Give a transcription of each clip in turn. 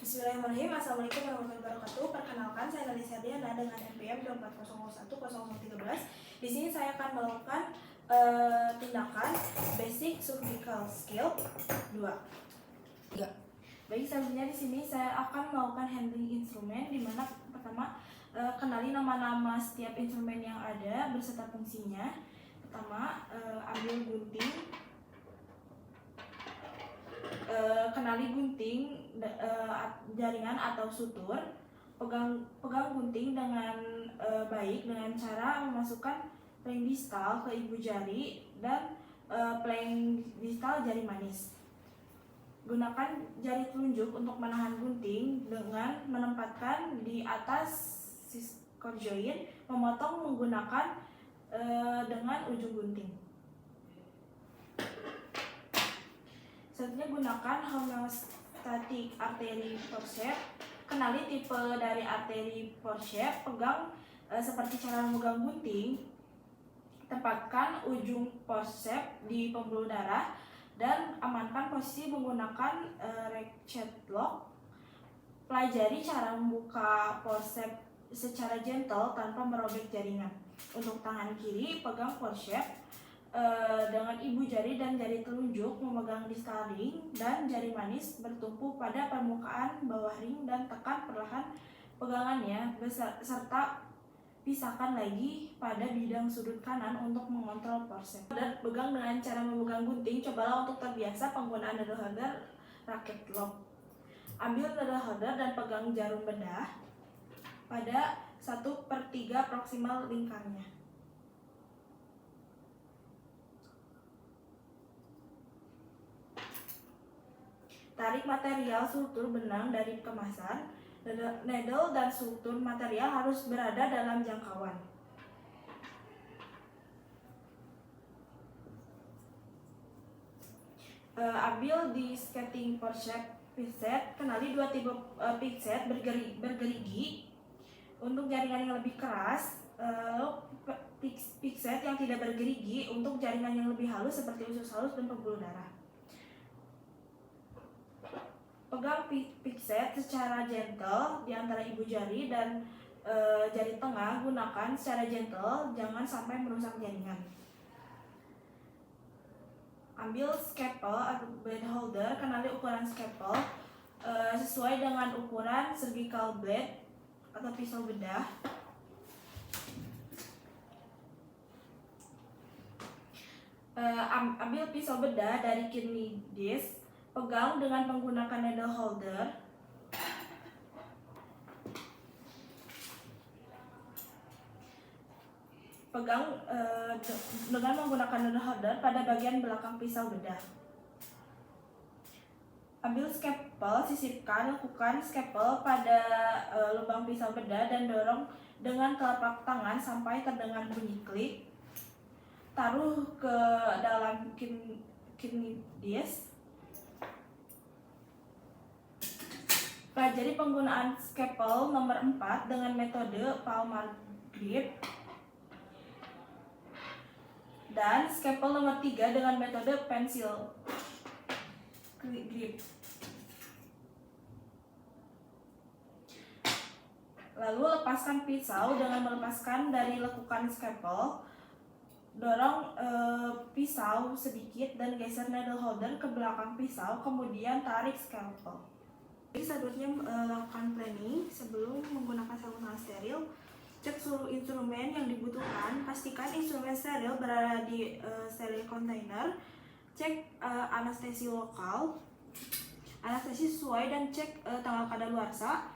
Bismillahirrahmanirrahim. Assalamualaikum warahmatullahi wabarakatuh. Perkenalkan, saya Nalisa Diana dengan NPM 24010013. Di sini saya akan melakukan tindakan basic surgical skill 2. Baik, selanjutnya di sini saya akan melakukan handling instrumen, di mana pertama kenali nama-nama setiap instrumen yang ada beserta fungsinya. Pertama, ambil gunting, kenali gunting, jaringan atau sutur, pegang gunting dengan baik dengan cara memasukkan playing distal ke ibu jari dan playing distal jari manis. Gunakan jari telunjuk untuk menahan gunting dengan menempatkan di atas core joint, memotong menggunakan dengan ujung gunting. Selanjutnya, gunakan homeostatic artery forceps. Kenali tipe dari artery forceps. Pegang seperti cara memegang gunting. Tempatkan ujung forceps di pembuluh darah dan amankan posisi menggunakan ratchet lock. Pelajari cara membuka forceps secara gentle tanpa merobek jaringan. Untuk tangan kiri, pegang forceps dengan ibu jari dan jari telunjuk memegang distal ring dan jari manis bertumpu pada permukaan bawah ring dan tekan perlahan pegangannya serta pisahkan lagi pada bidang sudut kanan untuk mengontrol forceps. Dan pegang dengan cara memegang gunting, cobalah untuk terbiasa penggunaan needle holder racket lock. Ambil needle holder dan pegang jarum bedah pada 1/3 proksimal lingkarnya. Tarik material struktur benang dari kemasan. Needle dan struktur material harus berada dalam jangkauan. Ambil di skating forceps pixet. Kenali dua tipe pixet bergerigi. Untuk jaringan yang lebih keras, pixet yang tidak bergerigi untuk jaringan yang lebih halus seperti usus halus dan pembuluh darah. Pegang pixet secara gentle di antara ibu jari dan jari tengah. Gunakan secara gentle, jangan sampai merusak jaringan. Ambil scalpel atau blade holder. Kenali ukuran scalpel sesuai dengan ukuran surgical blade atau pisau bedah. Ambil pisau bedah dari kidney disc. Pegang dengan menggunakan needle holder. Pegang dengan menggunakan needle holder pada bagian belakang pisau bedah. Ambil scalpel, sisipkan, lakukan scalpel pada lubang pisau bedah dan dorong dengan telapak tangan sampai terdengar bunyi klik. Taruh ke dalam kidney disc. Pelajari penggunaan scalpel nomor 4 dengan metode palmar grip dan scalpel nomor 3 dengan metode pencil grip. Lalu lepaskan pisau dengan melepaskan dari lekukan scalpel. Dorong pisau sedikit dan geser needle holder ke belakang pisau, kemudian tarik scalpel. Jadi selanjutnya lakukan planning sebelum menggunakan sarung tangan steril. Cek seluruh instrumen yang dibutuhkan. Pastikan instrumen steril berada di steril container. Cek anestesi lokal, anestesi sesuai dan cek tanggal kadaluarsa.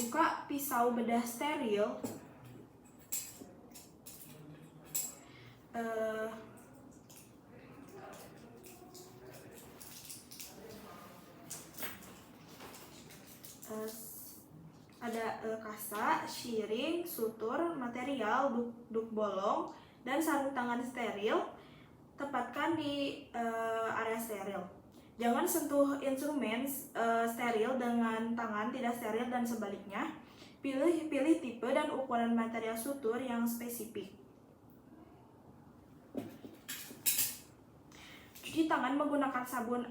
Buka pisau bedah steril. Ada kasa, shiring, sutur, material, duk bolong, dan sarung tangan steril. Tempatkan di area steril. Jangan sentuh instrumen steril dengan tangan tidak steril dan sebaliknya. Pilih tipe dan ukuran material sutur yang spesifik. Cuci tangan menggunakan sabun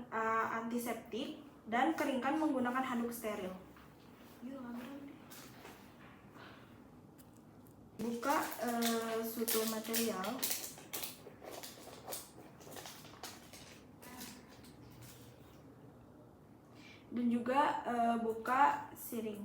antiseptik. dan keringkan menggunakan handuk steril. Buka suatu material. Dan juga buka siring.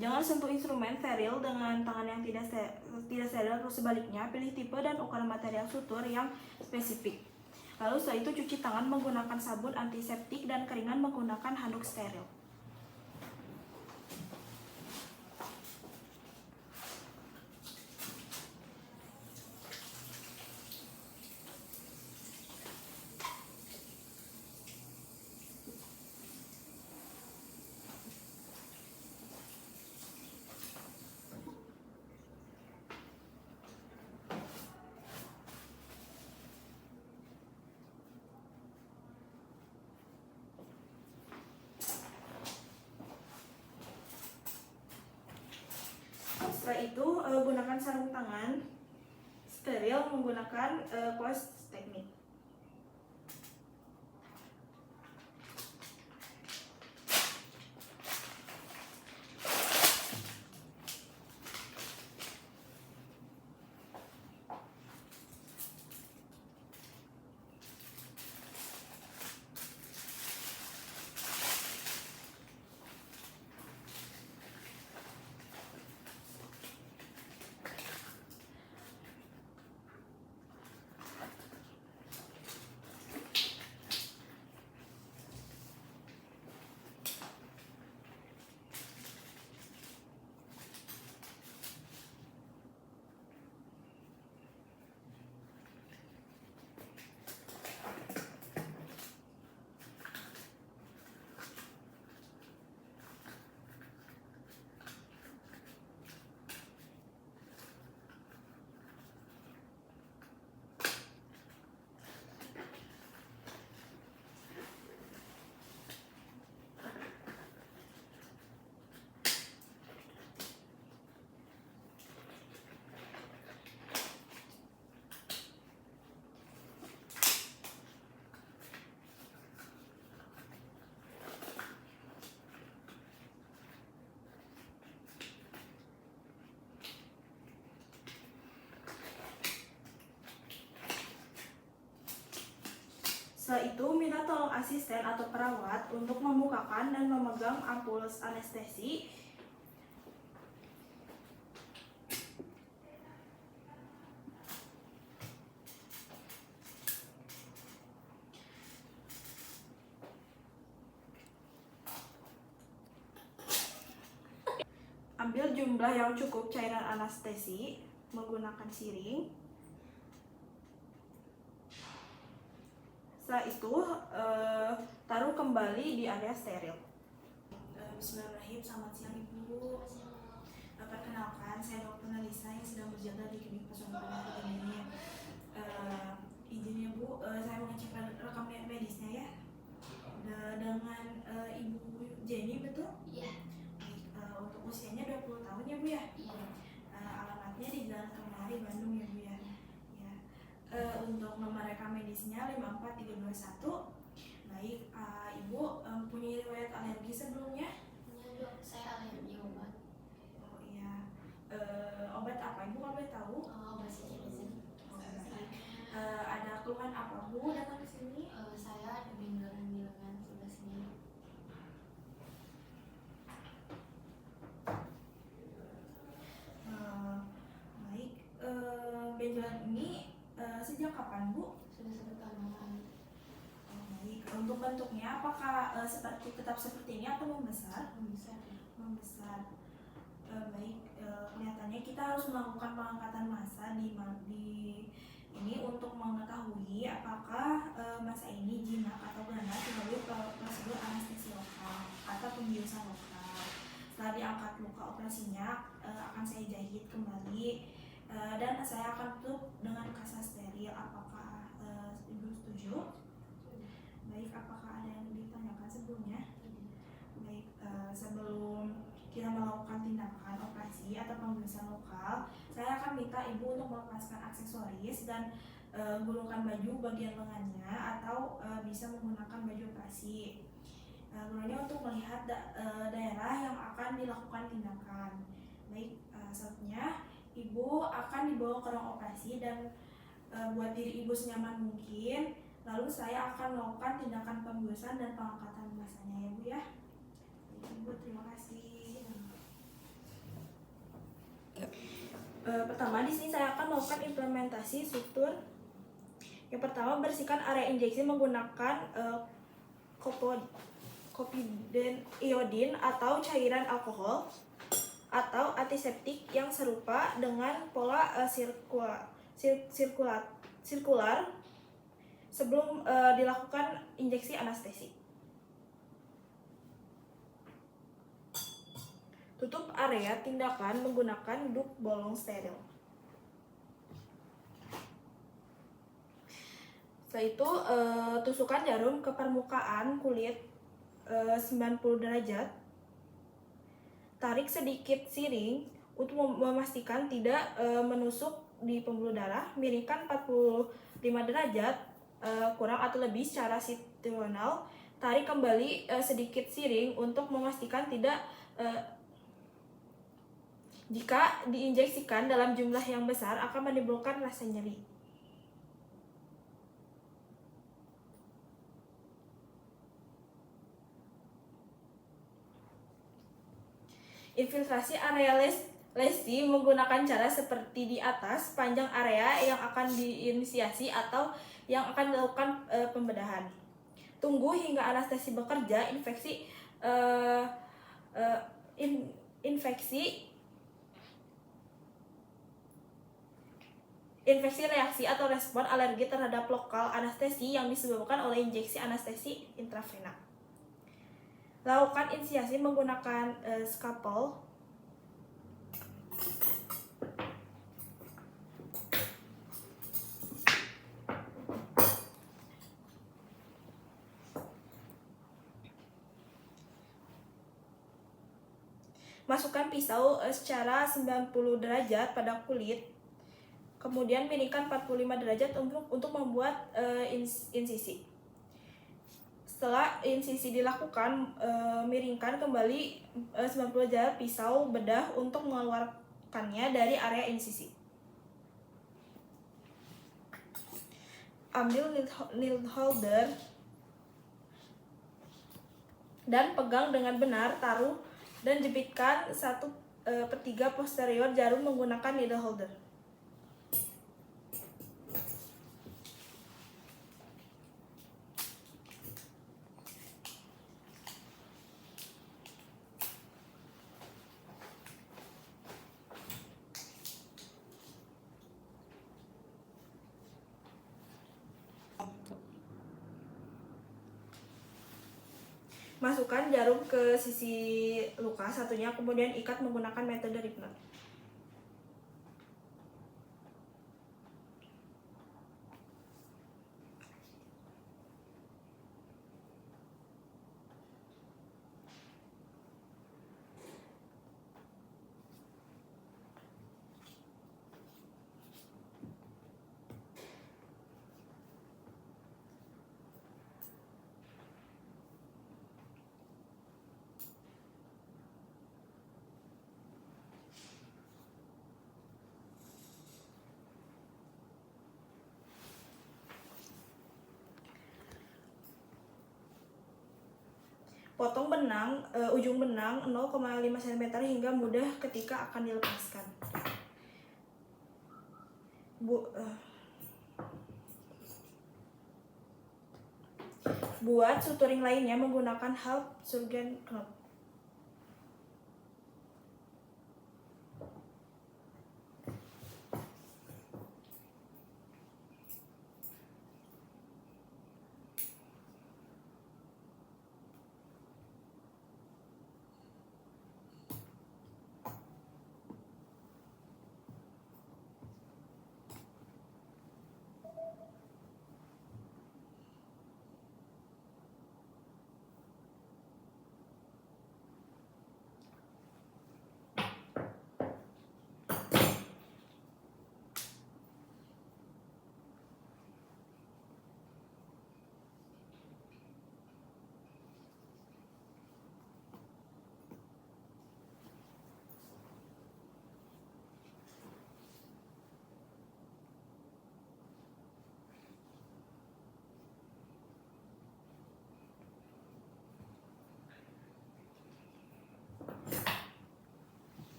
Jangan sentuh instrumen steril dengan tangan yang tidak steril atau sebaliknya. Pilih tipe dan ukuran material sutur yang spesifik. Lalu setelah itu cuci tangan menggunakan sabun antiseptik dan keringan menggunakan handuk steril. Setelah itu gunakan sarung tangan steril menggunakan close teknik. Setelah itu, minta tolong asisten atau perawat untuk membukakan dan memegang ampoules anestesi. Ambil jumlah yang cukup cairan anestesi menggunakan siring. Setelah itu, taruh kembali di area steril. Bismillahirrahmanirrahim. Selamat siang Ibu. Perkenalkan, saya Dr. Nalisa yang sedang berjaga di klinik Pesona Penyakit ini. Izin ya Bu, saya mau ngecek rekam medisnya ya. Dengan Ibu Jenny, betul? Iya. Untuk usianya 20 tahun ya Bu ya? Iya. Alamatnya di Jalan Kemari, Bandung ya Bu ya? Untuk nomor rekam medisnya 54321. Baik, Ibu punya riwayat alergi sebelumnya? Punya Dok, saya alergi obat. Oh iya. Obat apa Ibu kalau boleh tahu? Obat ceftriaxone. Ada keluhan apa Bu datang ke sini? Saya ada benjolan di lengan sebelah sini. Baik, benjolan ini sejak kapan Bu? Sudah 1 tahun yang lalu. Baik, untuk bentuknya apakah tetap seperti ini atau membesar? Membesar. Membesar. Baik, kelihatannya kita harus melakukan pengangkatan massa di ini untuk mengetahui apakah massa ini jinak atau ganas melalui prosedur anestesi lokal atau pembiusan lokal. Setelah diangkat luka operasinya, akan saya jahit kembali dan saya akan tutup dengan kasa steril. Apakah Ibu setuju? Baik, apakah ada yang ditanyakan sebelumnya? Baik, sebelum kita melakukan tindakan operasi atau pembiusan lokal, saya akan minta ibu untuk melepaskan aksesoris dan gulungkan baju bagian lengannya atau bisa menggunakan baju operasi. Gunanya untuk melihat daerah yang akan dilakukan tindakan. Baik, selanjutnya ibu akan dibawa ke ruang operasi dan buat diri ibu senyaman mungkin. Lalu saya akan melakukan tindakan pembiusan dan pengangkatan masanya ya Bu ya. Ibu, terima kasih. Pertama di sini saya akan melakukan implementasi struktur. Yang pertama, bersihkan area injeksi menggunakan kopiden iodin atau cairan alkohol atau antiseptik yang serupa dengan pola sirkular sebelum dilakukan injeksi anestesi. Tutup area tindakan menggunakan duct bolong steril. Setelah itu, tusukkan jarum ke permukaan kulit 90 derajat. Tarik sedikit siring untuk memastikan tidak menusuk di pembuluh darah. Miringkan 45 derajat kurang atau lebih secara situasional. Tarik kembali sedikit siring untuk memastikan tidak jika diinjeksikan dalam jumlah yang besar akan menimbulkan rasa nyeri. Infiltrasi area lesi menggunakan cara seperti di atas, panjang area yang akan diinisiasi atau yang akan dilakukan pembedahan. Tunggu hingga anestesi bekerja. Infeksi reaksi atau respon alergi terhadap lokal anestesi yang disebabkan oleh injeksi anestesi intravena. Lakukan inisiasi menggunakan scalpel. Masukkan pisau secara 90 derajat pada kulit. Kemudian miringkan 45 derajat untuk membuat insisi. Setelah insisi dilakukan, miringkan kembali 90 derajat pisau bedah untuk mengeluarkannya dari area insisi. Ambil needle holder dan pegang dengan benar, taruh dan jepitkan 1/3 posterior jarum menggunakan needle holder. Masukkan jarum ke sisi luka satunya, kemudian ikat menggunakan metode Ripner. Potong ujung benang 0,5 cm hingga mudah ketika akan dilepaskan. Buat suturing lainnya menggunakan half surgeon knot.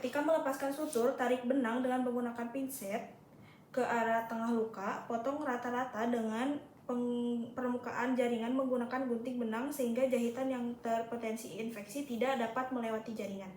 Ketika melepaskan sutur, tarik benang dengan menggunakan pinset ke arah tengah luka, potong rata-rata dengan permukaan jaringan menggunakan gunting benang sehingga jahitan yang terpotensi infeksi tidak dapat melewati jaringan.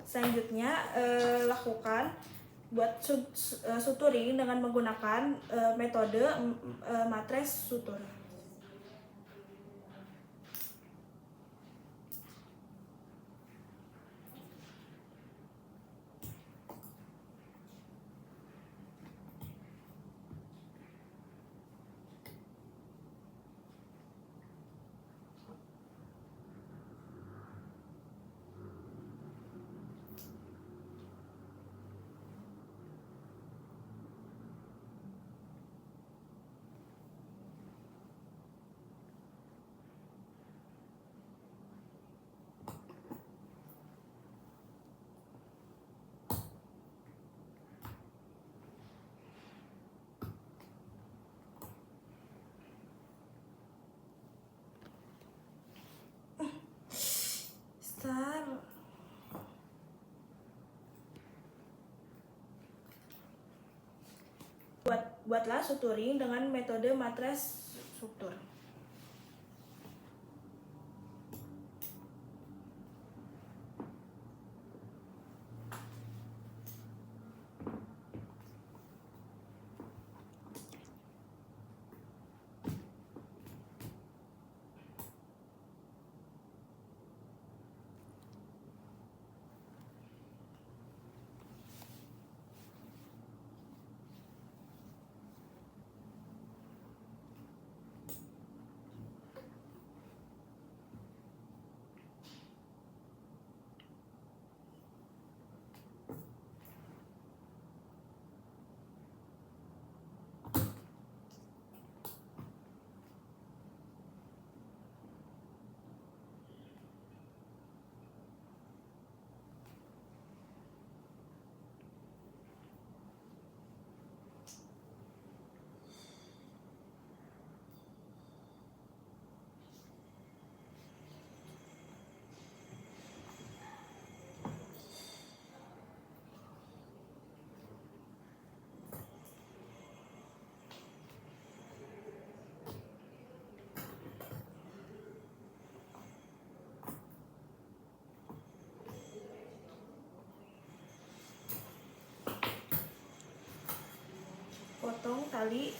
Selanjutnya lakukan buat suturing dengan menggunakan metode matres sutur. Buatlah suturing dengan metode matres sutur. Potong tali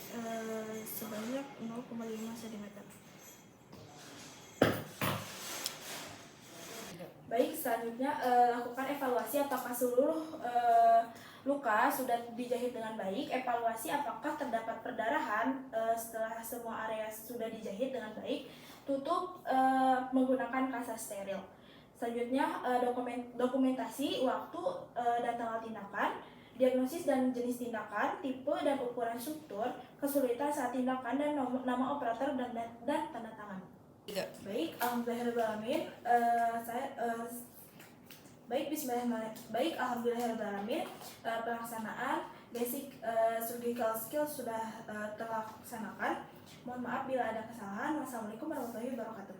sebanyak 0,5 cm. Baik, selanjutnya lakukan evaluasi apakah seluruh luka sudah dijahit dengan baik. Evaluasi apakah terdapat perdarahan setelah semua area sudah dijahit dengan baik. Tutup menggunakan kasa steril. Selanjutnya dokumentasi waktu dan tanggal tindakan, diagnosis dan jenis tindakan, tipe dan ukuran struktur, kesulitan saat tindakan, dan nama operator dan tanda tangan. Baik, alhamdulillahirrahmanirrahim. Alhamdulillahirrahmanirrahim. Pelaksanaan basic surgical skill sudah terlaksanakan. Mohon maaf bila ada kesalahan. Wassalamualaikum warahmatullahi wabarakatuh.